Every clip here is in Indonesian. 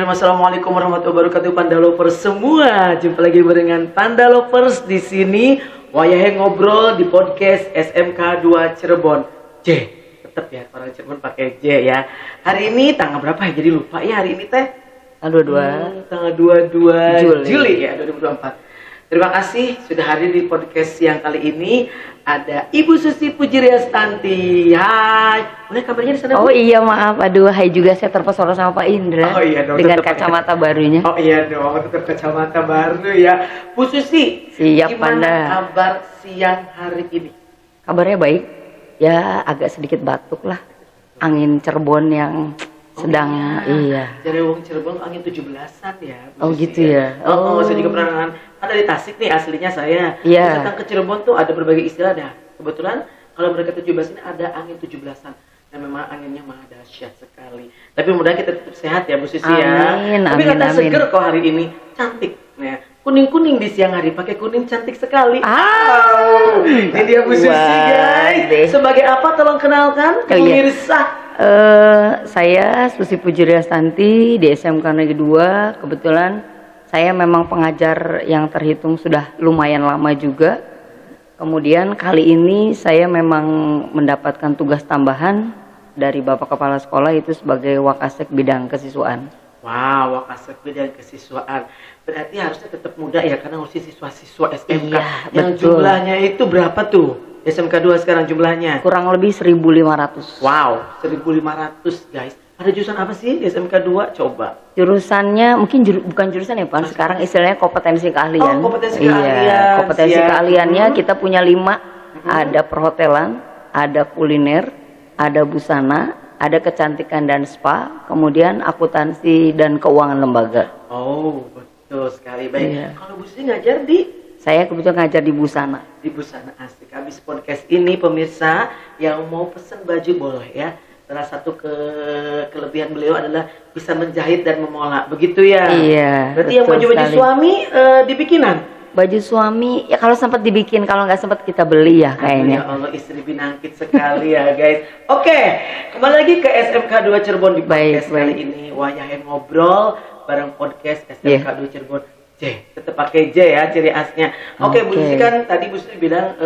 Bismillahirrahmanirrahim. Assalamualaikum warahmatullahi wabarakatuh, Panda Lovers semua. Jumpa lagi barengan Panda Lovers di sini. Wayahe ngobrol di podcast SMK 2 Cirebon. J, tetap ya orang Cirebon pakai J ya. Hari ini tanggal berapa ya? Jadi lupa ya hari ini teh. Tanggal 22. Tanggal 22 Juli ya 2024. Terima kasih sudah hadir di podcast yang kali ini. Ada Ibu Susi Pujiriastanti. Hai. Boleh kabarnya di sana? Oh iya maaf, aduh hai juga saya terpesona sama Pak Indra. Oh iya dong. Dengan kacamata barunya. Oh iya dong, tetap kacamata baru ya. Bu Susi, siap gimana Panda. kabar siang hari ini? Kabarnya baik. Ya agak sedikit batuk lah. Angin Cirebon yang sedang iya. Dari wong Cirebon angin 17-an ya. Oh gitu ya. Oh, saya juga pernah ada di Tasik nih aslinya saya. Iya. Datang ke Cirebon tuh ada berbagai istilah dah. Kebetulan kalau mereka 17 ini ada angin 17-an. Dan memang anginnya mah dahsyat sekali. Tapi mudah-mudahan kita tetap sehat ya Bu Susi ya. Amin, Tapi amin, kata amin. seger kok hari ini, cantik. Nah, kuning-kuning di siang hari, pakai kuning cantik sekali. Ini dia Bu Susi guys. Sebagai apa tolong kenalkan ke pemirsa. Saya Susi Pujiriastanti di SMK Negeri 2. Kebetulan saya memang pengajar yang terhitung sudah lumayan lama juga. Kemudian kali ini saya memang mendapatkan tugas tambahan dari Bapak Kepala Sekolah itu sebagai Wakasek bidang kesiswaan. Wow, Wakasek bidang kesiswaan. Berarti harusnya tetap muda ya karena harus siswa-siswa SMK. Iya, Yang betul. jumlahnya itu berapa tuh? SMK 2 sekarang jumlahnya? Kurang lebih 1.500. Wow, 1.500 guys. Ada jurusan apa sih di SMK 2? Coba. Jurusannya mungkin bukan jurusan ya Pak. Sekarang istilahnya kompetensi keahlian. Oh, kompetensi Iya, keahlian. kompetensi Siap. keahliannya kita punya 5. Ada perhotelan, ada kuliner, ada busana, ada kecantikan dan spa, kemudian akuntansi dan keuangan lembaga. Oh, betul sekali. Baik. Iya. Kalau Bu Susi ngajar di Saya kebetulan ngajar di busana. Busana asik. Habis podcast ini pemirsa yang mau pesen baju boleh ya. Salah satu kelebihan beliau adalah bisa menjahit dan memola. Begitu ya? Iya. Berarti yang baju-baju sekali. suami dibikinan? Baju suami ya kalau sempat dibikin, kalau nggak sempat kita beli ya kayaknya. Ya Allah, istri binangkit sekali ya guys. Oke, kembali lagi ke SMK 2 Cirebon di podcast kali ini. Wayahe ngobrol bareng podcast SMK 2 Cirebon. J, tetap pakai J ya ciri khasnya. Oke, Bu Susi kan tadi Bu Susi bilang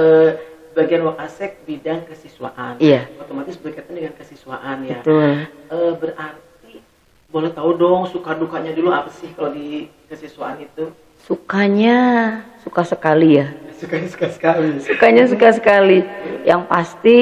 bagian Wakasek bidang kesiswaan. Iya. Otomatis berkaitan dengan kesiswaan ya. Betul. Berarti boleh tahu dong suka dukanya dulu apa sih kalau di kesiswaan itu? Sukanya suka sekali ya. Sukanya suka sekali. Sukanya suka sekali. Yang pasti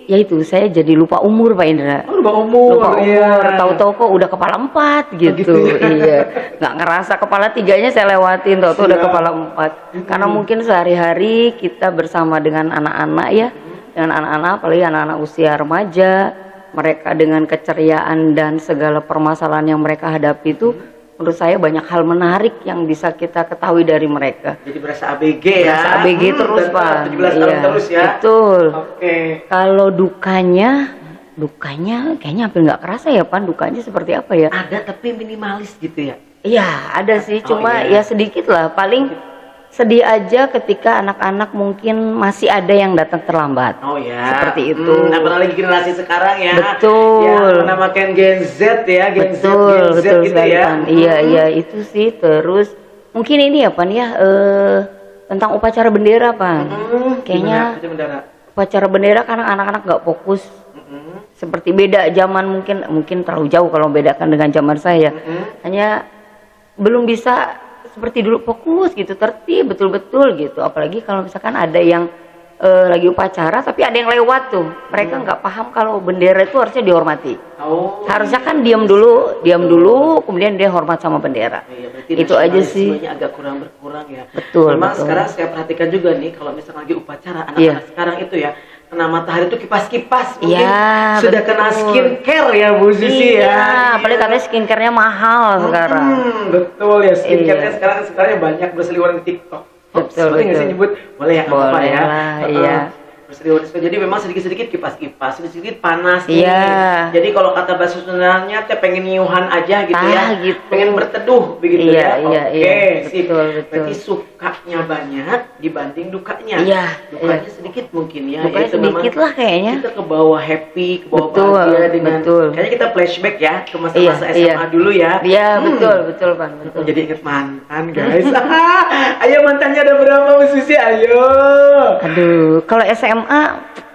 ya itu saya jadi lupa umur Pak Indra. Oh, lupa umur. Lupa umur. Iya. Tahu-tahu kok udah kepala 4 gitu. Gitu ya. Iya. Nggak ngerasa kepala 3-nya saya lewatin, tahu-tahu udah kepala 4. Karena mungkin sehari-hari kita bersama dengan anak-anak ya. Dengan anak-anak, apalagi anak-anak usia remaja, mereka dengan keceriaan dan segala permasalahan yang mereka hadapi itu, menurut saya banyak hal menarik yang bisa kita ketahui dari mereka. Jadi berasa ABG ya. Berasa ABG terus Pak. 17 tahun Iya, terus ya. Betul. Oke. Kalau dukanya kayaknya hampir nggak kerasa ya Pan. Dukanya seperti apa ya? Ada tapi minimalis gitu ya. Iya ada sih, cuma iya. ya sedikit lah. Paling sedih aja ketika anak-anak mungkin masih ada yang datang terlambat. Oh ya. Seperti itu. Apalagi generasi sekarang ya. Betul. Yang menamakan Gen Z ya, Gen Z Betul gitu sekali ya. Pan. Iya itu sih. Terus mungkin ini ya Pan ya tentang upacara bendera Pan. Kayaknya Gimana? upacara bendera karena anak-anak nggak fokus. Seperti beda zaman, mungkin terlalu jauh kalau membedakan dengan zaman saya. Hanya belum bisa seperti dulu fokus gitu, tertib betul-betul gitu. Apalagi kalau misalkan ada yang lagi upacara tapi ada yang lewat tuh, mereka nggak paham kalau bendera itu harusnya dihormati. Harusnya kan diam dulu, kemudian dia hormat sama bendera. Iya, itu aja sih. Nasionalismenya agak berkurang ya. Betul. Memang betul. sekarang saya perhatikan juga nih kalau misalnya lagi upacara anak-anak sekarang itu ya kena matahari itu kipas-kipas mungkin sudah kena skincare ya Bu Susi ya. Apalagi katanya skincare-nya mahal sekarang. Betul ya, skincare-nya sekarang banyak berseliweran di TikTok. Betul, boleh nggak sih nyebut? Boleh ya, apa-apa ya. Iya. Jadi memang sedikit-sedikit kipas-kipas, sedikit-sedikit panas nih. Iya. Jadi kalau kata bahasa Sundanya teh pengen nyuhan aja gitu ya. Gitu. Pengen berteduh begitu Iya, ya. iya, Sip. betul. Berarti sukanya banyak dibanding dukanya. Iya, Dukanya sedikit mungkin ya. Dukanya Itu memang sedikit lah kayaknya. kita ke bawah happy, ke bawah Betul, bahagia dengan betul. kayaknya kita flashback ya ke masa-masa SMA dulu ya. Iya, betul Pan, betul. Jadi inget mantan guys. Ayo mantannya ada berapa Bu Susi? Ayo. Aduh, kalau SMA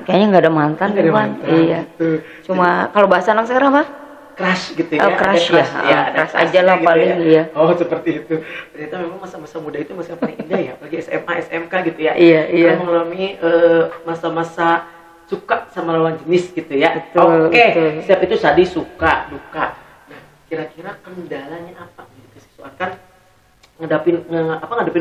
kayaknya nggak ada mantan, Nggak ada Pan. mantan, Iya. gitu. Cuma kalau bahasa anak sekarang apa? Crush gitu ya. Oh, crush ya. Ada Crush crushnya aja lah gitu paling, ya. iya. Oh, seperti itu. Ternyata memang masa-masa muda itu masa paling indah ya, apalagi SMA, SMK gitu ya. Iya. Karena mengalami masa-masa suka sama lawan jenis gitu ya. Betul, Oke, betul. setiap itu tadi suka, duka. Nah, kira-kira kendalanya apa gitu siswa kan ngadepin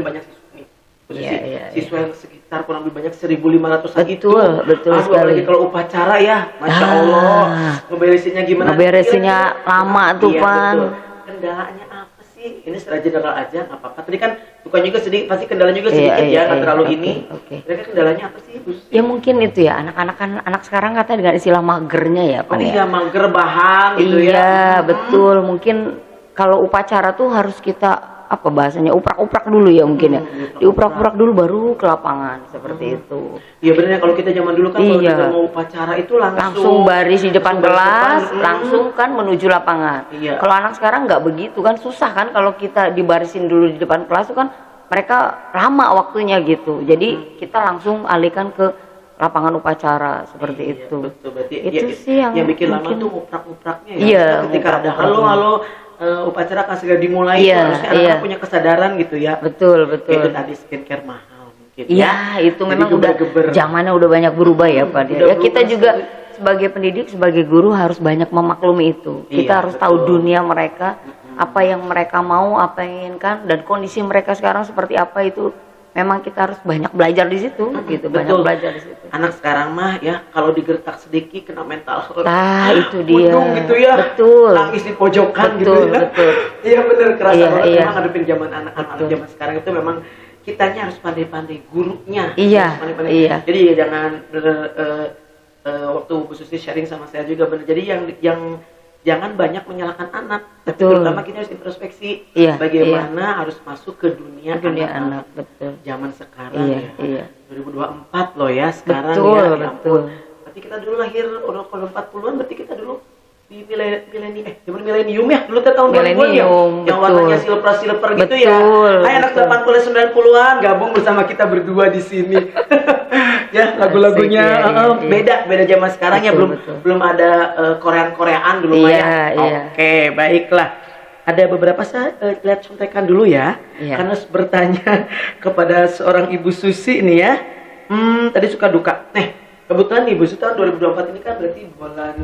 banyak siswa nih. Posisi Iya. siswa yang sekitar kurang lebih banyak 1.500-an itu. Betul Aduh, sekali. apalagi kalau upacara ya, Masya Allah. Ngeberesinnya gimana? Ngeberesinnya lama tuh, Iya, Pan. betul. Kendalanya apa sih? Ini secara general aja nggak apa-apa. Tadi kan bukan juga sedikit, pasti kendala juga sedikit ya, nggak terlalu ini. Oke. Kira-kira kendalanya apa sih, Bu? Ya mungkin itu ya, anak sekarang kata dengan istilah magernya ya, Pan ya. Iya, mager bahan gitu ya. Iya, betul. Mungkin kalau upacara tuh harus kita apa bahasanya uprak-uprak dulu ya mungkin ya. Diuprak-uprak dulu baru ke lapangan seperti itu. Iya benar kalau kita zaman dulu kan kalau Iya. kita mau upacara itu Langsung baris di depan langsung baris kelas, depan. langsung kan menuju lapangan. Iya. Kalau anak sekarang nggak begitu kan, susah kan kalau kita dibarisin dulu di depan kelas tuh kan mereka lama waktunya gitu. Jadi kita langsung alihkan ke lapangan upacara seperti Iya, itu. betul, berarti Itu ya, sih yang bikin lama mungkin- tuh nguprak-ngupraknya ya. Iya, Kita ketika ada halo upacara akan segera dimulai Iya, itu harusnya anak-anak iya. punya kesadaran gitu ya. Betul. Itu tadi skincare mahal mungkin Iya, itu Jadi memang udah geber-geber. zamannya udah banyak berubah ya, Pak. Udah Ya kita berubah juga sekali. sebagai pendidik, sebagai guru harus banyak memaklumi itu. Iya, Kita harus tahu betul. dunia mereka, apa yang mereka mau, apa yang inginkan, dan kondisi mereka sekarang seperti apa itu. Memang kita harus banyak belajar di situ, gitu. Banyak Betul. belajar di situ. Anak sekarang mah ya kalau digertak sedikit kena mental. Nah, itu dia. Pundung gitu ya. Betul. Nangis di pojokan Betul, gitu ya. betul. Iya bener kerasa Iya, banget iya. memang ngadepin zaman anak-anak Betul. zaman sekarang itu memang kitanya harus pandai-pandai gurunya. Iya, Harus pandai-pandai. iya. Jadi ya jangan waktu Bu Susi sharing sama saya juga bener. Jadi yang jangan banyak menyalahkan anak, tapi Betul. terutama kita harus introspeksi Iya, bagaimana harus masuk ke dunia, Dunia anak, betul. zaman sekarang Iya, ya. iya. 2024 loh ya sekarang Betul, ya. Ya betul. ampun. Berarti kita dulu lahir kalau 40-an berarti kita dulu di zaman milenium ya. Dulu tahun 2000-an ya. Milenium, Yang betul. warnanya silver gitu ya. Betul, Hai anak betul. 80 90-an gabung bersama kita berdua di sini. Ya, lagu-lagunya Asik, iya, iya. beda zaman sekarang ya, Betul, belum betul. belum ada Korean dulu Mah Iya, ya. iya. Oke, baiklah. Ada beberapa saya lihat contekan dulu ya. Iya. Karena bertanya kepada seorang Ibu Susi nih ya. Tadi suka duka. Kebetulan Ibu Susi tahun 2024 ini kan berarti bulan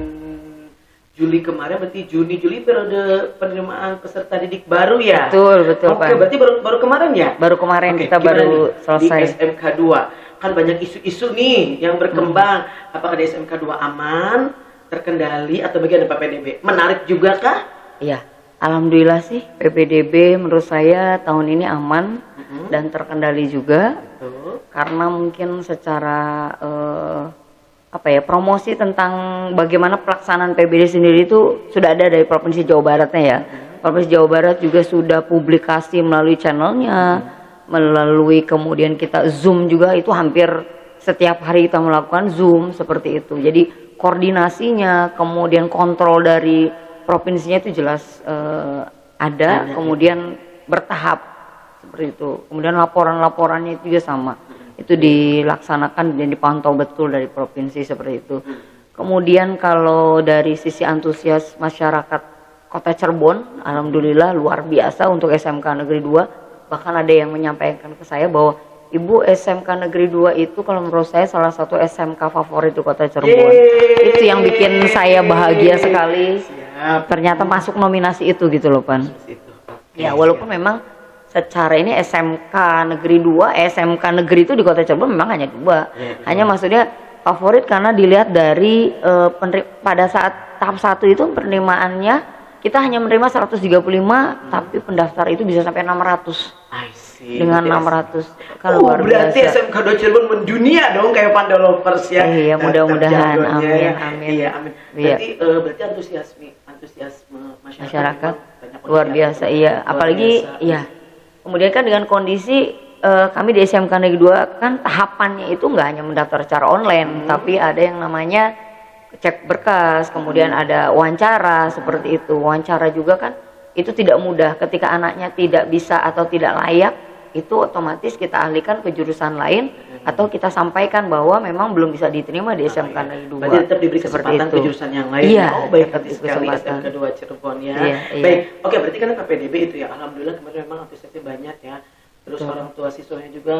Juli kemarin, berarti Juni Juli periode penerimaan peserta didik baru ya. Betul, Oke, Pak. berarti baru kemarin ya? Baru kemarin Oke, kita gimana baru nih selesai. di SMK 2. Kan banyak isu-isu nih yang berkembang. Apakah di SMK 2 aman, terkendali atau bagian dari PPDB? Menarik juga kah? Iya, alhamdulillah sih PPDB menurut saya tahun ini aman dan terkendali juga Tuh. karena mungkin secara promosi tentang bagaimana pelaksanaan PBD sendiri itu sudah ada dari Provinsi Jawa Baratnya ya. Provinsi Jawa Barat juga sudah publikasi melalui channelnya, melalui kemudian kita Zoom juga itu hampir setiap hari kita melakukan Zoom seperti itu. Jadi koordinasinya, kemudian kontrol dari provinsinya itu jelas ada, kemudian bertahap seperti itu. Kemudian laporan-laporannya itu juga sama. Itu dilaksanakan dan dipantau betul dari provinsi seperti itu. Kemudian kalau dari sisi antusias masyarakat Kota Cirebon, alhamdulillah luar biasa untuk SMK Negeri 2. Bahkan ada yang menyampaikan ke saya bahwa Ibu SMK Negeri 2 itu kalau menurut saya salah satu SMK favorit di Kota Cirebon. Yeay. Itu yang bikin saya bahagia sekali. Siap. Ternyata masuk nominasi itu gitu loh, Pan. Itu. Ya walaupun memang secara ini SMK Negeri 2, SMK Negeri itu di Kota Cirebon memang hanya 2. Hanya maksudnya favorit karena dilihat dari pada saat tahap 1 itu penerimaannya kita hanya menerima 135, tapi pendaftar itu bisa sampai 600. I see. Dengan Berarti 600. kan luar berarti biasa. SMK 2 Cirebon mendunia dong kayak Panda Lovers ya. Iya, mudah-mudahan. Terjagonya ya. Amin. Iya, amin. Iya. Berarti antusiasme masyarakat banyak luar banget biasa, ya. iya. Luar Apalagi biasa. iya. Kemudian kan dengan kondisi kami di SMK Negeri 2 kan tahapannya itu nggak hanya mendaftar secara online, tapi ada yang namanya cek berkas, kemudian ada wawancara seperti itu. Wawancara juga kan itu tidak mudah ketika anaknya tidak bisa atau tidak layak, itu otomatis kita alihkan ke jurusan lain atau kita sampaikan bahwa memang belum bisa diterima di SMK Negeri 2. Berarti tetap diberi Seperti kesempatan ke itu. jurusan yang lain. Iya, Oh, baik tetap hati diberi sekali kesempatan. SMK 2 Cirebon ya. Iya, iya. Baik. Oke, berarti kan PPDB itu ya. Alhamdulillah kemarin memang antusiasnya banyak ya. Terus Betul. orang tua siswanya juga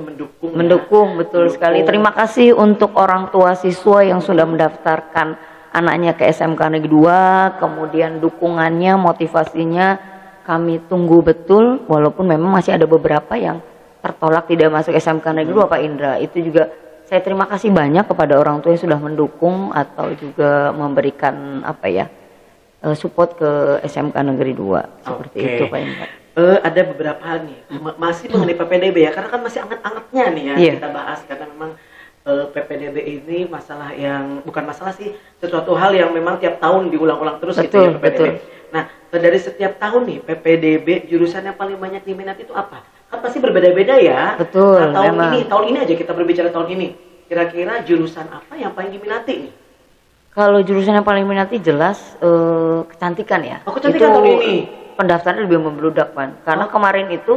mendukung. Mendukung, ya. betul sekali. Terima kasih untuk orang tua siswa yang sudah mendaftarkan anaknya ke SMK Negeri 2, kemudian dukungannya, motivasinya kami tunggu betul, walaupun memang masih ada beberapa yang tertolak tidak masuk SMK Negeri 2, Pak Indra. Itu juga saya terima kasih banyak kepada orang tua yang sudah mendukung atau juga memberikan support ke SMK Negeri 2 seperti Oke. itu, Pak Indra. Ada beberapa hal nih, masih mengenai PPDB ya, karena kan masih anget-angetnya nih ya Iya. kita bahas, karena memang PPDB ini masalah yang, bukan masalah sih, sesuatu hal yang memang tiap tahun diulang-ulang terus gitu ya Betul, PPDB. betul. Nah, dari setiap tahun nih PPDB jurusan yang paling banyak diminati itu apa? Kan pasti berbeda-beda ya. Betul, Nah, memang. tahun ini aja kita berbicara tahun ini. Kira-kira jurusan apa yang paling diminati nih? Kalau jurusan yang paling minati jelas kecantikan ya. Oh, kecantikan tahun ini. Pendaftaran lebih membludak, Pan. Karena kemarin itu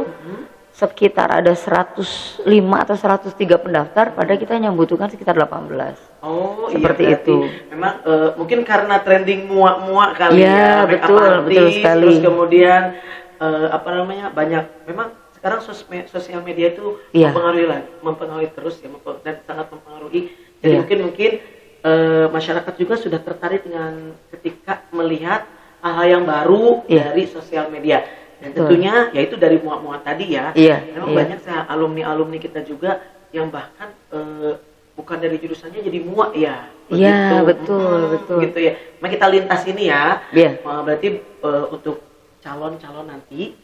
sekitar ada 105 atau 103 pendaftar, padahal kita hanya membutuhkan sekitar 18. Oh, Seperti iya, berarti itu. Memang mungkin karena trending muak-muak kali Iya, ya, make up betul, artist, betul sekali. terus kemudian banyak memang sekarang sosial media itu Iya. mempengaruhi terus ya, dan sangat mempengaruhi. Jadi Iya. mungkin masyarakat juga sudah tertarik dengan ketika melihat hal-hal yang baru Iya. dari sosial media. Dan Betul. tentunya yaitu dari muak-muak tadi ya. Iya, Memang iya. banyak alumni-alumni kita juga yang bahkan bukan dari jurusannya jadi muak ya. Iya, betul, betul. Gitu ya. Mari kita lintas ini ya. Iya. Berarti untuk calon-calon nanti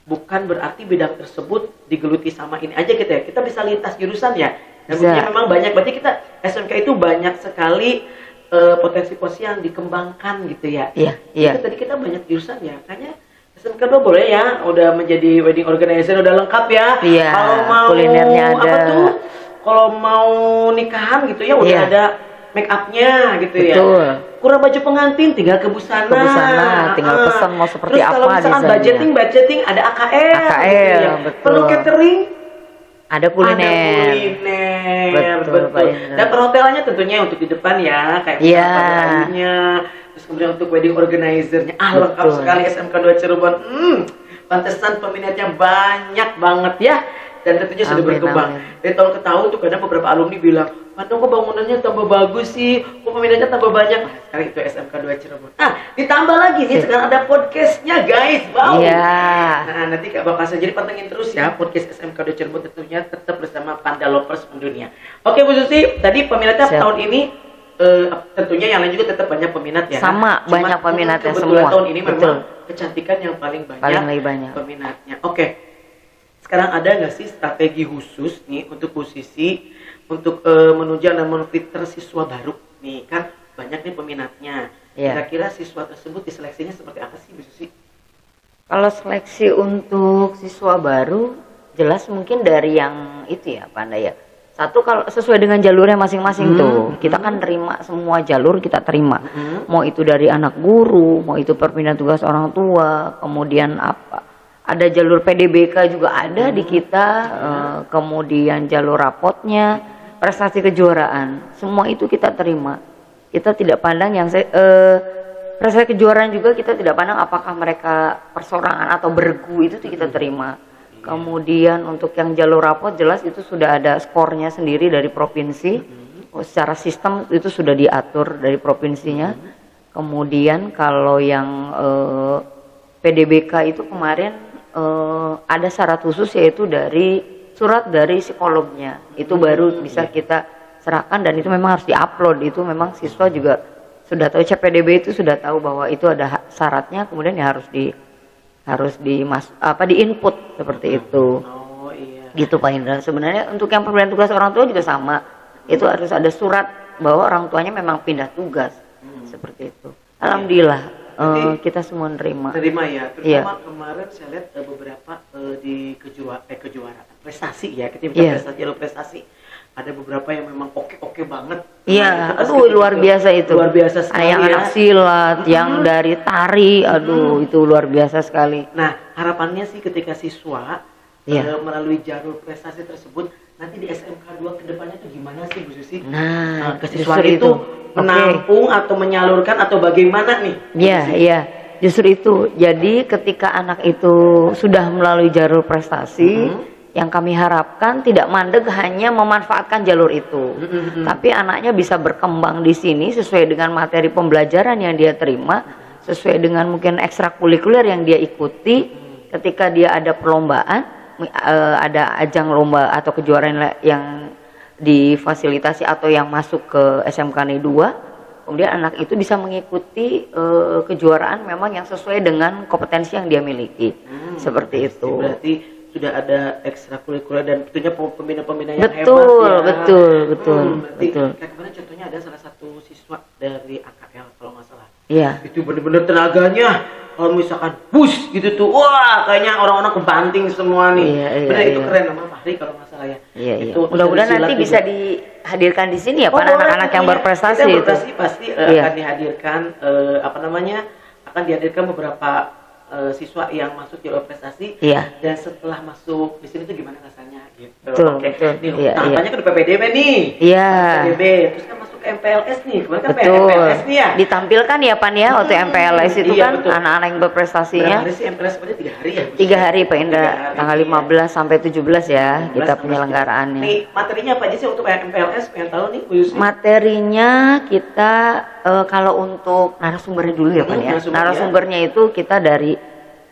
bukan berarti bidang tersebut digeluti sama ini aja gitu ya. Kita bisa lintas jurusan ya. Dan Bisa. buktinya memang banyak, berarti kita SMK itu banyak sekali potensi-potensi yang dikembangkan gitu ya. Iya, iya. Itu tadi kita banyak jurusan ya. Kayaknya SMK 2 boleh ya, udah menjadi wedding organizer, udah lengkap ya. Iya, Kalau mau kulinernya ada. apa tuh? Kalau mau nikahan gitu ya, udah Iya. ada make upnya gitu ya. Betul. Kurang baju pengantin tinggal ke busana. Ke busana, tinggal pesan mau seperti Terus kalau apa misalkan desainnya. budgeting ada AKL. AKL, gitu ya. betul. Perlu catering, Ada kuliner. ada kuliner. Betul, Pak Indra. Dan perhotelannya tentunya untuk di depan ya, kayak Iya. lainnya. Terus kemudian untuk wedding organizer-nya, lengkap Betul. sekali SMK 2 Cirebon. Pantesan peminatnya banyak banget ya. Dan tentunya sudah Amin, berkembang. amin. Dari tahun ke tahun tuh kadang beberapa alumni bilang, "Padahal kok bangunannya tambah bagus sih, kok peminatnya tambah banyak." Nah, sekarang itu SMK 2 Cirebon. Ditambah lagi nih sekarang ada podcastnya guys. Wow. Iya. Nah, nanti Kak bakal jadi pantengin terus ya podcast SMK 2 Cirebon, tentunya tetap bersama Panda Lovers Mendunia. Oke Bu Susi, tadi peminatnya Siap. tahun ini tentunya yang lain juga tetap banyak peminat ya. Sama, banyak peminatnya kebetulan semua. tahun ini Betul. memang kecantikan yang paling banyak, Paling lebih banyak. peminatnya. Oke. Sekarang ada nggak sih strategi khusus nih untuk posisi untuk menuju dan memfilter siswa baru nih, kan banyak nih peminatnya. Iya. Kira-kira siswa tersebut diseleksinya seperti apa sih Bu Susi? Kalau seleksi untuk siswa baru, jelas mungkin dari yang itu ya, Pak Anda ya. Satu, kalau sesuai dengan jalurnya masing-masing tuh, kita kan terima semua jalur, kita terima. Mau itu dari anak guru, mau itu perpindahan tugas orang tua, kemudian apa? Ada jalur PDBK juga ada di kita, kemudian jalur rapotnya, prestasi kejuaraan, semua itu kita terima. Kita tidak pandang yang prestasi kejuaraan juga kita tidak pandang apakah mereka persorangan atau bergu, itu kita terima. Kemudian untuk yang jalur rapot jelas itu sudah ada skornya sendiri dari provinsi. Secara sistem itu sudah diatur dari provinsinya. Kemudian kalau yang PDBK itu kemarin ada syarat khusus, yaitu dari surat dari psikolognya. Itu baru bisa kita serahkan, dan itu memang harus diupload. Itu memang siswa juga sudah tahu, CPDB itu sudah tahu bahwa itu ada syaratnya, kemudian ya harus di input seperti itu. Oh iya. Gitu Pak Indra. Sebenarnya untuk yang pemberian tugas orang tua juga sama. Itu harus ada surat bahwa orang tuanya memang pindah tugas. Seperti itu. Alhamdulillah kita semua nerima. Terima ya. Terutama Iya. kemarin saya lihat beberapa di kejuaraan prestasi ya. Kita bicara prestasi, jalur prestasi. Ada beberapa yang memang oke banget. Iya, Pas aduh ketika luar biasa itu. Luar biasa sekali yang ya. anak silat, yang dari tari, aduh itu luar biasa sekali. Nah, harapannya sih ketika siswa Iya. melalui jalur prestasi tersebut, nanti di SMK 2 ke depannya itu gimana sih Bu Susi? Nah, kesiswaan justru itu menampung atau menyalurkan atau bagaimana nih? Bu Iya, Susi? iya. Justru itu. Jadi ketika anak itu sudah melalui jalur prestasi, yang kami harapkan tidak mandek hanya memanfaatkan jalur itu. Tapi anaknya bisa berkembang di sini sesuai dengan materi pembelajaran yang dia terima, sesuai dengan mungkin ekstrakurikuler yang dia ikuti. Ketika dia ada perlombaan, ada ajang lomba atau kejuaraan yang difasilitasi atau yang masuk ke SMK Negeri 2, kemudian anak itu bisa mengikuti kejuaraan memang yang sesuai dengan kompetensi yang dia miliki. Seperti itu. Berarti sudah ada ekstrakurikuler dan tentunya pembina-pembina yang hebat Betul, ya. Berarti betul. kayak kemarin contohnya ada salah satu siswa dari AKL kalau nggak salah. Iya. Itu bener-bener tenaganya kalau misalkan push gitu tuh, wah kayaknya orang-orang kebanting semua nih. Iya, Bener itu iya. keren nama Fahri kalau nggak salah ya. Iya, iya. Itu Mudah-mudahan dari silat nanti juga. bisa dihadirkan di sini ya Pak, boleh, anak-anak yang tentunya. berprestasi Kita itu. berprestasi pasti Iya. akan dihadirkan akan dihadirkan beberapa siswa yang masuk jalur prestasi. Iya. Dan setelah masuk di sini tuh gimana rasanya gitu. Betul, Oke. betul. Nih, Iya, tahapannya kan udah PPDB nih. Iya. PPDB, terus kan masuk MPLS nih. Kemarin kan Betul. MPLS nih ya. Ditampilkan ya Pan ya waktu MPLS itu Iya, kan betul. anak-anak yang Berapa berprestasinya hari sih MPLS? Berarti 3 hari ya? 3 hari Pak Indra, 3 hari, tanggal iya. 15 sampai 17 ya 15 kita sampai penyelenggaraannya. Nih, materinya apa aja sih untuk MPLS? Pengen tahu nih, Bu Yusi. Materinya kita kalau untuk narasumbernya dulu ya Pak ya. narasumber, Narasumbernya itu kita dari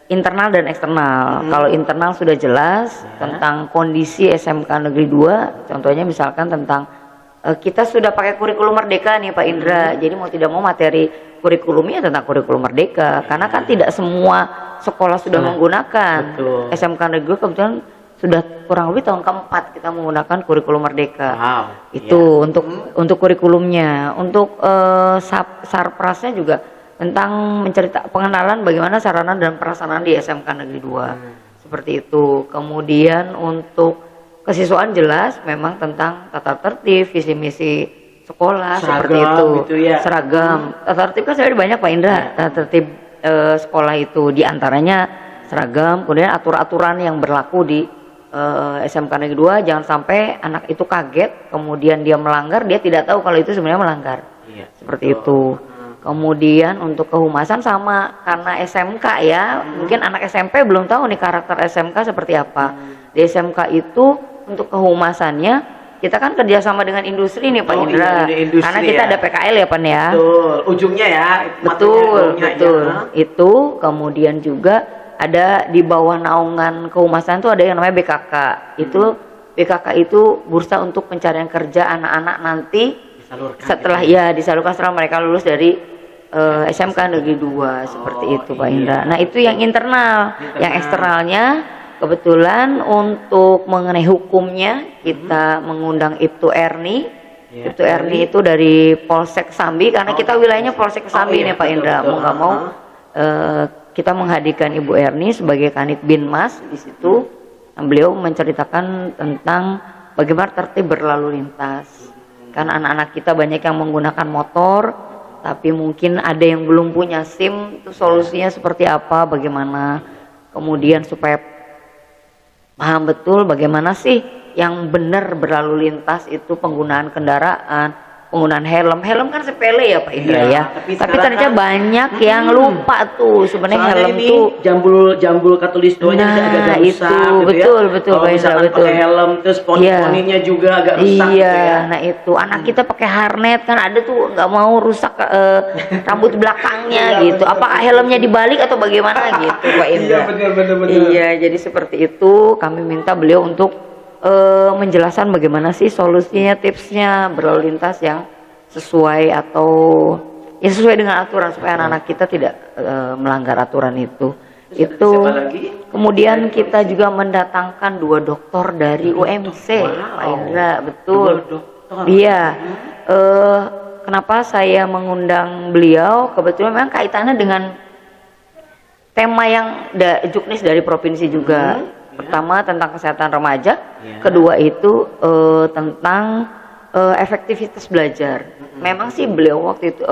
internal dan eksternal. Kalau internal sudah jelas tentang kondisi SMK Negeri 2, contohnya misalkan tentang kita sudah pakai kurikulum merdeka nih Pak Indra. Jadi mau tidak mau materi kurikulumnya tentang kurikulum merdeka. Karena kan tidak semua sekolah sudah menggunakan. Betul. SMK Negeri 2 kebetulan sudah kurang lebih tahun keempat kita menggunakan kurikulum merdeka. Wow. Itu untuk kurikulumnya. Untuk sarprasnya juga tentang pengenalan bagaimana sarana dan prasarana di SMK Negeri 2. Seperti itu. Kemudian untuk kesiswaan jelas memang tentang tata tertib, visi misi sekolah, Seragam seperti itu. gitu ya. Seragam. Tata tertib kan sebenarnya banyak Pak Indra. Tata tertib sekolah itu diantaranya seragam, kemudian aturan-aturan yang berlaku di SMK Negeri 2, jangan sampai anak itu kaget, kemudian dia melanggar, dia tidak tahu kalau itu sebenarnya melanggar. Iya. Seperti itu. Kemudian untuk kehumasan sama, karena SMK ya, mungkin anak SMP belum tahu nih karakter SMK seperti apa. Di SMK itu untuk kehumasannya kita kan kerjasama dengan industri nih Pak Indra, Iya, industri karena kita ya. ada PKL ya Pan ya. Betul. Ujungnya ya. itu Betul, materinya, betul. ya. Itu kemudian juga ada di bawah naungan kehumasan itu ada yang namanya BKK. Itu BKK itu bursa untuk pencarian kerja anak-anak nanti Disalurkan setelah gitu. ya disalurkan setelah mereka lulus dari SMK Negeri 2 seperti itu Pak iya. Indra. Nah itu yang internal. Yang eksternalnya kebetulan untuk mengenai hukumnya kita mengundang Ibtu Erni. Ya, Ibtu Erni itu dari Polsek Sambi karena kita wilayahnya Polsek Sambi iya, nih Pak betul, Indra. betul. Mau nggak mau kita menghadirkan Ibu Erni sebagai Kanit Binmas di situ. Beliau menceritakan tentang bagaimana tertib berlalu lintas. Karena anak-anak kita banyak yang menggunakan motor, tapi mungkin ada yang belum punya SIM, itu solusinya seperti apa, bagaimana. Kemudian supaya paham betul bagaimana sih yang benar berlalu lintas itu penggunaan kendaraan, penggunaan helm kan sepele ya Pak Indra Iya, ya. tapi Tapi sekarang ternyata kan- banyak yang lupa tuh sebenarnya Soalnya helm ini tuh. jambul katulistonya Nah, agak itu, rusak gitu betul, ya. betul, Kalau Pak Indra, misalkan betul. pakai helm terus Iya. poninya juga agak rusak Iya, gitu ya. nah itu anak kita pakai harnet kan ada tuh nggak mau rusak rambut belakangnya Iya, gitu. bener. Apakah helmnya dibalik atau bagaimana gitu Pak Indra? Iya, bener. Iya, jadi seperti itu kami minta beliau untuk menjelaskan bagaimana sih solusinya, tipsnya berlalu lintas yang sesuai atau ya sesuai dengan aturan supaya anak-anak kita tidak melanggar aturan itu. Terus ada Itu. siapa lagi? Kemudian Dari kita polisi. juga mendatangkan 2 dokter dari UMC, Pak Indra, betul. 2 dokter. Iya. Kenapa saya mengundang beliau? Kebetulan memang kaitannya dengan tema yang juknis dari provinsi juga. Pertama tentang kesehatan remaja, kedua itu tentang efektivitas belajar. Memang sih beliau waktu itu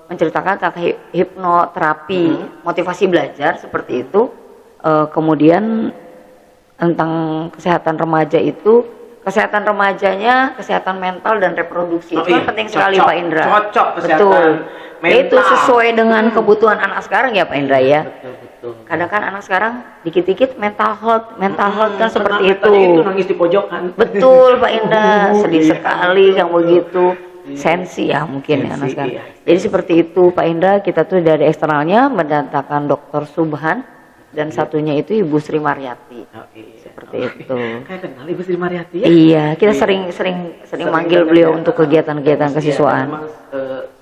menceritakan tentang hipnoterapi, motivasi belajar seperti itu. Kemudian tentang kesehatan remaja itu, kesehatan remajanya, kesehatan mental dan reproduksi itu kan penting sekali Pak Indra. Cocok kesehatan Betul. mental. Itu sesuai dengan kebutuhan anak sekarang ya Pak Indra ya. Betul. Kadang kan anak sekarang dikit-dikit mental health kan seperti Itu nangis di pojokan. Betul Pak Indra, sedih sekali yang begitu. Sensi ya mungkin ya anak sekarang. Iya. Jadi seperti itu Pak Indra, kita tuh dari eksternalnya mendatangkan Dr. Subhan dan satunya itu Ibu Sri Maryati. Seperti itu. Kayak kenal Ibu Sri Maryati ya? Iya, kita sering manggil beliau untuk kegiatan-kegiatan kesiswaan. Memang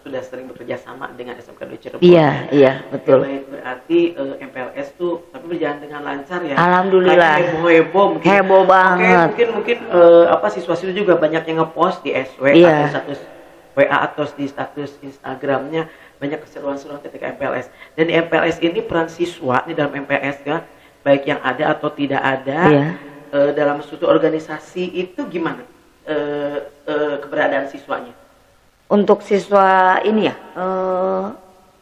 sudah sering bekerja sama dengan SMK 2 Cirebon. Iya, betul. Baik, berarti MPLS tuh tapi berjalan dengan lancar ya. Alhamdulillah. Heboh mungkin. Heboh banget. Mungkin siswa-siswa juga banyak yang ngepost di SW Iya. atau status WA atau di status Instagramnya, banyak keseruan-seruan ketika MPLS. Dan di MPLS ini peran siswa di dalam MPLS ya, baik yang ada atau tidak ada, Iya. dalam suatu organisasi itu gimana keberadaan siswanya? Untuk siswa ini ya,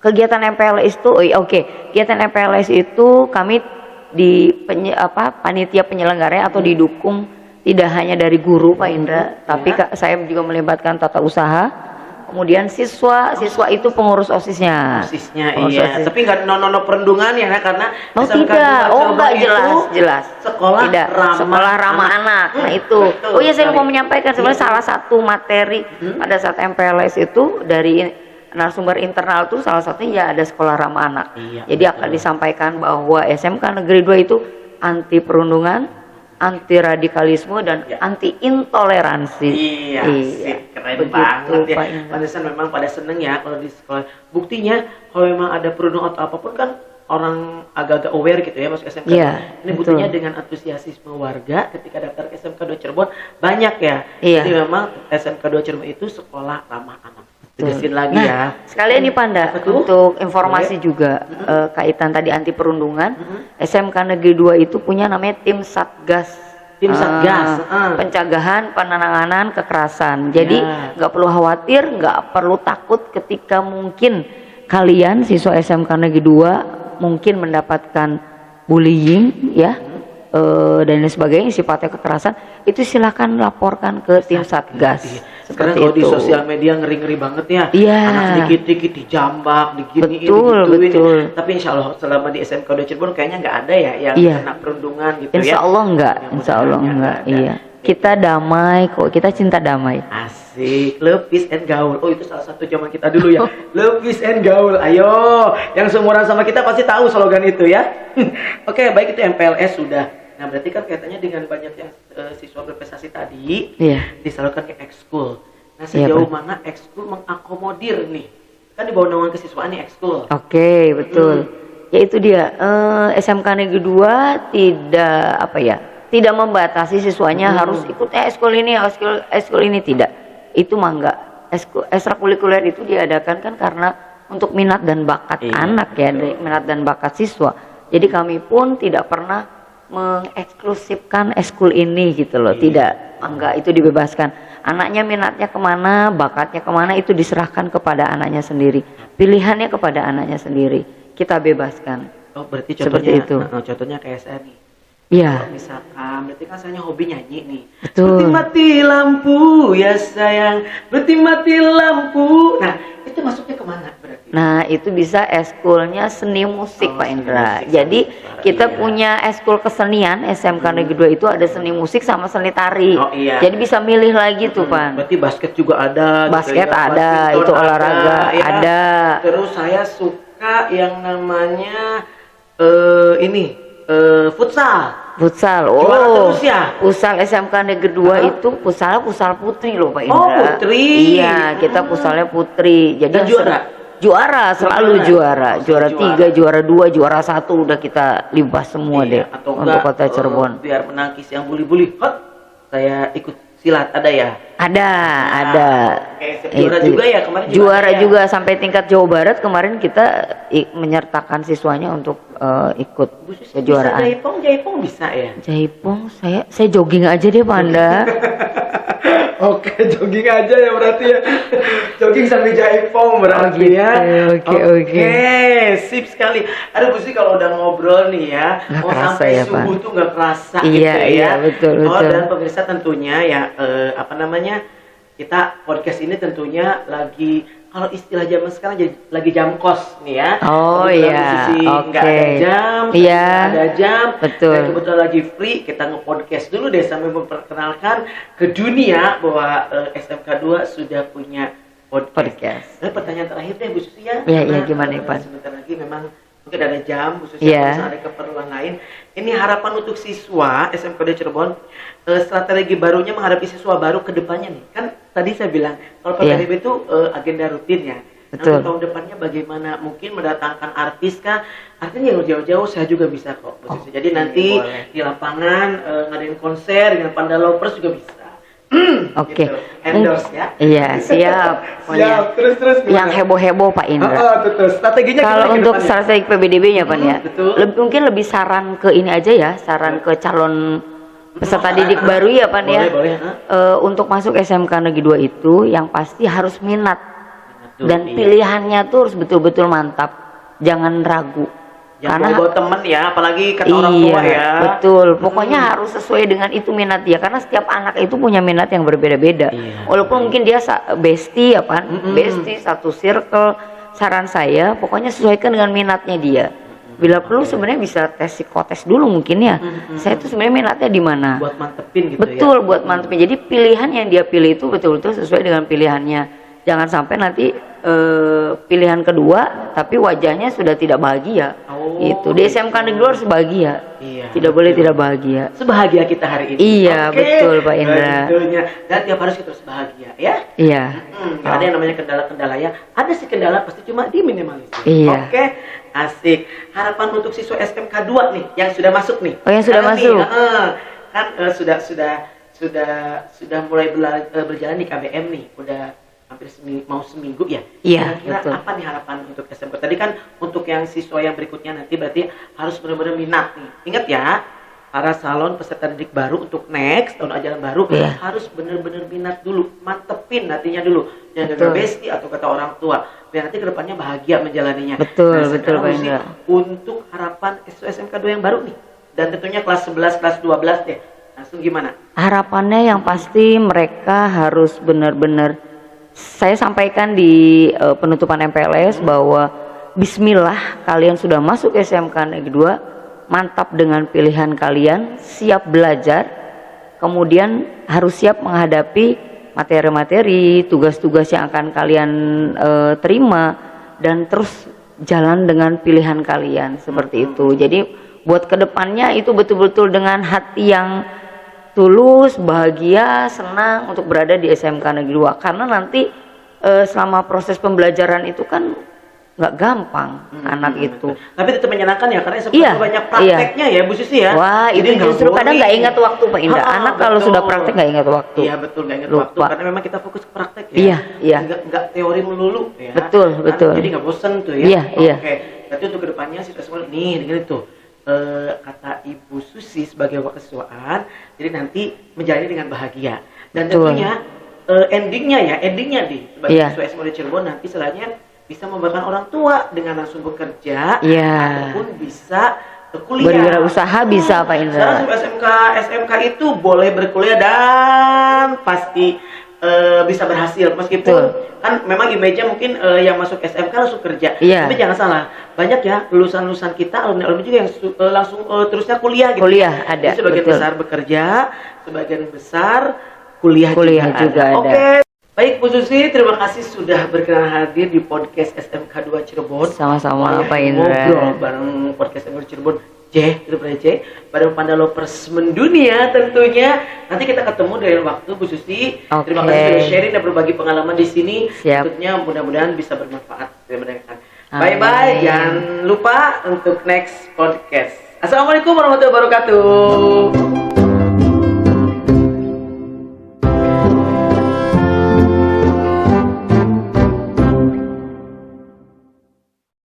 kegiatan MPLS itu, kegiatan MPLS itu kami di panitia penyelenggaranya atau didukung tidak hanya dari guru Pak Indra, tapi saya juga melibatkan tata usaha. Kemudian siswa itu pengurus OSIS-nya. Iya. Tapi nggak no perundungan ya karena tidak. Enggak, jelas. Sekolah tidak. Sekolah ramah anak. Nah itu. Betul, Saya mau menyampaikan sebenarnya salah satu materi pada saat MPLS itu dari narasumber internal itu salah satunya ya ada sekolah ramah anak. Iya, jadi akan disampaikan bahwa SMK Negeri 2 itu anti perundungan, anti radikalisme dan anti intoleransi. Iya. Keren Begitu, banget ya. Pak Indra. Pantesan memang pada seneng ya kalau di sekolah. Buktinya kalau memang ada perundungan atau apapun kan orang agak-agak aware gitu ya masuk SMK. Iya, Ini betul. buktinya dengan antusiasme warga ketika daftar ke SMK 2 Cirebon banyak ya. Iya. Jadi memang SMK 2 Cirebon itu sekolah ramah anak. Tegasin lagi Nah, ya. sekalian nih Panda, Apa tuh? untuk informasi juga kaitan tadi anti perundungan, SMK Negeri 2 itu punya namanya tim Satgas. Tim Satgas, Pencegahan penanganan kekerasan. Jadi nggak perlu khawatir, nggak perlu takut ketika mungkin kalian siswa SMK Negeri 2 mungkin mendapatkan bullying ya. Dan lain sebagainya sifatnya kekerasan, itu silakan laporkan ke tim Satgas. Sekarang Seperti kalau di itu. sosial media ngeri-ngeri banget ya. Iya. Anak dikit-dikit dijambak, diginiin, Betul. digituin. Tapi insya Allah selama di SMK 2 Cirebon kayaknya nggak ada ya yang kena perundungan gitu ya. Insya Allah enggak, insya Allah Mudah-mudahan enggak. nggak ada. Iya. Kita damai kok, kita cinta damai. Asik, love, peace, and gaul. Oh itu salah satu zaman kita dulu ya. Love, peace, and gaul. Ayo, yang seumuran sama kita pasti tahu slogan itu ya. Oke, baik itu MPLS sudah. Nah berarti kan kaitannya dengan banyak yang siswa berprestasi tadi disalurkan ke ekskul. Nah sejauh mana ekskul mengakomodir nih? Kan di bawah naungan kesiswaan nih ekskul. Oke, betul. Ya itu dia. SMK Negeri 2 tidak membatasi siswanya harus ikut ekskul ini, ekskul ini tidak. Itu mah enggak. Ekstrakurikuler itu diadakan kan karena untuk minat dan bakat anak ya, minat dan bakat siswa. Jadi kami pun tidak pernah mengeksklusifkan ekskul ini gitu loh, tidak, enggak, itu dibebaskan. Anaknya minatnya kemana, bakatnya kemana itu diserahkan kepada anaknya sendiri, pilihannya kepada anaknya sendiri, kita bebaskan. Oh berarti seperti itu. Contohnya kayak saya nih. Iya. Misalkan, berarti kan saya hobi nyanyi nih. Betul. Berarti mati lampu ya sayang, berarti mati lampu. Nah itu masuknya kemana berarti? Nah itu bisa eskulnya seni musik Pak Indra. Musik, jadi kita iya. punya eskul kesenian SMK Negeri 2 itu ada seni musik sama seni tari. Oh, iya. Jadi bisa milih lagi tuh Pak. Berarti basket juga ada. Basket gitu ya. ada, Badminton itu olahraga ya. ada. Terus saya suka yang namanya futsal. Futsal, Juara terus ya? Futsal SMK Negeri 2 itu futsal putri loh Pak Indra. Oh putri. Iya, kita futsalnya putri. Jadi Dan yang juara? juara, selalu juara. Juara 3, juara 2, juara 1 udah kita limbah semua deh atau untuk Kota Cirebon. Biar menangkis yang bully-bully, hot, saya ikut silat ada ya? Ada. Oke, juara juga ya kemarin. Juara juga sampai tingkat Jawa Barat kemarin kita menyertakan siswanya untuk ikut kejuaraan. Jaipong bisa ya? Jaipong saya jogging aja deh Pak Anda. Oke, jogging aja ya berarti ya. Jogging sambil jaipong berarti ya. Oke. Sip sekali. Aduh Bu Susi kalau udah ngobrol nih ya, nggak mau kerasa sampai ya, subuh Pak. tuh nggak kerasa Iya, gitu ya. iya, betul. Dan pemirsa tentunya ya kita podcast ini tentunya lagi, kalau istilah zaman sekarang jadi lagi jam kos nih ya. Oh iya, nggak ada jam, iya, nggak ada jam. betul. Dan kebetulan lagi free, kita nge-podcast dulu deh sambil memperkenalkan ke dunia bahwa SMK 2 sudah punya podcast. Pertanyaan terakhir deh Bu Susi ya. Iya, gimana Pak? Sebentar lagi memang mungkin ada jam Bu Susi, Iya. ada keperluan lain. Ini harapan untuk siswa SMK 2 Cirebon, strategi barunya menghadapi siswa baru ke depannya nih. Kan tadi saya bilang kalau PPDB itu agenda rutin ya. Betul. Nanti tahun depannya bagaimana? Mungkin mendatangkan artis kah? Artinya yang jauh-jauh saya juga bisa kok. Jadi nanti di lapangan ngadain konser dengan Panda Lovers juga bisa. Oke. Gitu. Endorse ya. Iya, siap. Siap. Terus Yang heboh-heboh Pak Indra. betul. Strateginya Kalau gimana ke untuk depannya? strategi PBDB-nya Pak ya, betul. mungkin lebih saran ke ini aja ya, saran ke calon peserta didik baru ya Pak ya. Boleh. Untuk masuk SMK Negeri 2 itu yang pasti harus minat dan Iya. pilihannya tuh harus betul-betul mantap, jangan ragu. Jangan bawa temen ya, apalagi kata orang Iya, tua ya. betul. Pokoknya harus sesuai dengan itu minat dia, karena setiap anak itu punya minat yang berbeda-beda. Iya. Walaupun mungkin dia bestie ya Pak, bestie satu circle. Saran saya, pokoknya sesuaikan dengan minatnya dia. Bila perlu sebenarnya bisa tes psikotes dulu mungkin ya. Saya tuh sebenarnya minatnya di mana? Buat mantepin gitu Betul, ya. buat mantepin. Jadi pilihan yang dia pilih itu betul-betul sesuai dengan pilihannya. Jangan sampai nanti pilihan kedua tapi wajahnya sudah tidak bahagia. Itu di SMK Negeri harus bahagia. Iya. Tidak boleh tidak bahagia. Sebahagia kita hari ini. Iya, betul, Pak Indra. Tentunya. Dan tiap hari kita harus bahagia ya. Iya. Nggak ada yang namanya kendala-kendala ya. Ada sih kendala, pasti cuma diminimalisir. Iya. Oke, asik. Harapan untuk siswa SMK 2 nih yang sudah masuk nih. Oh, yang sudah Karena masuk. Nih, kan sudah mulai berjalan di KBM nih. Udah hampir mau seminggu ya. Iya, Kira-kira betul. apa nih harapan untuk SMK? Tadi kan untuk yang siswa yang berikutnya nanti berarti harus benar-benar minat nih. Ingat ya, para salon peserta didik baru untuk next tahun ajaran baru Iya. harus benar-benar minat dulu, mantepin nantinya dulu. Jangan Betul. gagal besti atau kata orang tua. Biar nanti kedepannya bahagia menjalaninya. Betul, Nah, betul, sekarang Pak mesti Indra. untuk harapan siswa SMK 2 yang baru nih. Dan tentunya kelas 11, kelas 12 deh. Langsung gimana? Harapannya yang pasti mereka harus benar-benar, saya sampaikan di penutupan MPLS bahwa bismillah kalian sudah masuk SMK Negeri 2, mantap dengan pilihan kalian, siap belajar, kemudian harus siap menghadapi materi-materi, tugas-tugas yang akan kalian terima, dan terus jalan dengan pilihan kalian seperti itu. Jadi buat kedepannya itu betul-betul dengan hati yang tulus, bahagia, senang untuk berada di SMK Negeri 2, karena nanti selama proses pembelajaran itu kan nggak gampang anak itu. Tapi tetap menyenangkan ya, karena SMK Iya, banyak prakteknya ya Bu Susi ya. Wah, itu Jadi nggak justru kadang nggak boring. ingat waktu Pak Indah. Anak kalau betul. sudah praktek nggak ingat waktu. Iya betul, nggak ingat Lupa. waktu karena memang kita fokus ke praktek ya. Iya, iya. Nggak teori melulu ya. Betul, Kan betul. Jadi nggak bosen tuh ya. Iya, iya. Oke. Berarti untuk kedepannya siswa semua nih dengerin tuh. Kata Ibu Susi sebagai wakasiswaan, jadi nanti menjalani dengan bahagia. Dan Betul. tentunya endingnya nih sebagai Iya. siswa SMA di Cirebon nanti setelahnya bisa membanggakan orang tua dengan langsung bekerja Iya. ataupun bisa kuliah. Berwirausaha bisa Pak Indra. Sekarang SMK itu boleh berkuliah dan pasti bisa berhasil meskipun kan memang image-nya mungkin yang masuk SMK langsung kerja. Iya. Tapi jangan salah, banyak ya lulusan-lulusan kita alumni-alumni juga yang langsung terusnya kuliah gitu. Kuliah ada, Jadi sebagian betul. besar bekerja, sebagian besar kuliah juga ada. Oke. Baik Bu Susi, terima kasih sudah berkenan hadir di podcast SMK 2 Cirebon. Sama-sama Wah, Pak Indra. Ngobrol bareng podcast SMK 2 Cirebon daripada J, bareng Panda Lovers mendunia tentunya. Nanti kita ketemu dari waktu Bu Susi. Terima kasih sudah sharing dan berbagi pengalaman di sini. Tentunya mudah-mudahan bisa bermanfaat. Bye bye. Jangan lupa untuk next podcast. Assalamualaikum warahmatullahi wabarakatuh.